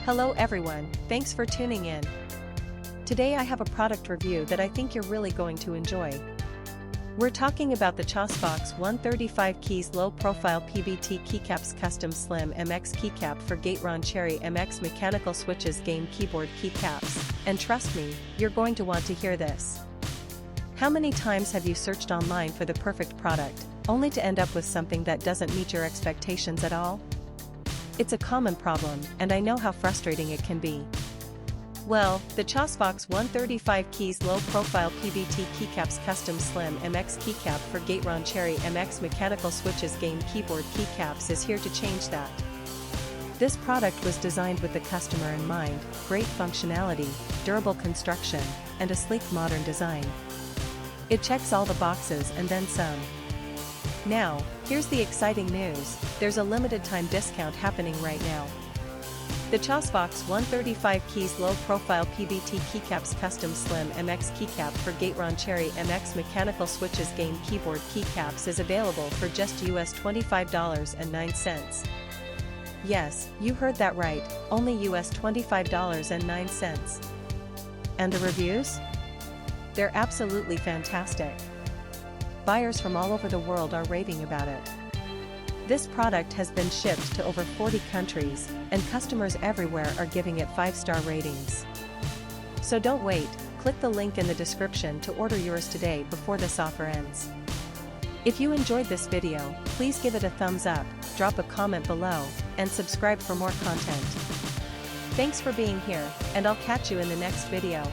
Hello everyone, thanks for tuning in. Today I have a product review that I think you're really going to enjoy. We're talking about the Chosfox 135 keys low profile PBT Keycaps custom slim MX keycap for Gateron Cherry MX mechanical switches game keyboard keycaps, and trust me, you're going to want to hear this. How many times have you searched online for the perfect product, only to end up with something that doesn't meet your expectations at all? It's a common problem, and I know how frustrating it can be. Well, the Chosfox 135 keys low profile PBT Keycaps custom slim MX keycap for Gateron Cherry MX mechanical switches game keyboard keycaps is here to change that. This product was designed with the customer in mind: great functionality, durable construction, and a sleek modern design. It checks all the boxes and then some. Now, here's the exciting news: there's a limited time discount happening right now. The Chosfox 135 keys low profile PBT Keycaps custom slim MX keycap for Gateron Cherry MX mechanical switches game keyboard keycaps is available for just US $25.09. Yes, you heard that right, only US $25.09. And the reviews? They're absolutely fantastic. Buyers from all over the world are raving about it. This product has been shipped to over 40 countries, and customers everywhere are giving it 5-star ratings. So don't wait, click the link in the description to order yours today before this offer ends. If you enjoyed this video, please give it a thumbs up, drop a comment below, and subscribe for more content. Thanks for being here, and I'll catch you in the next video.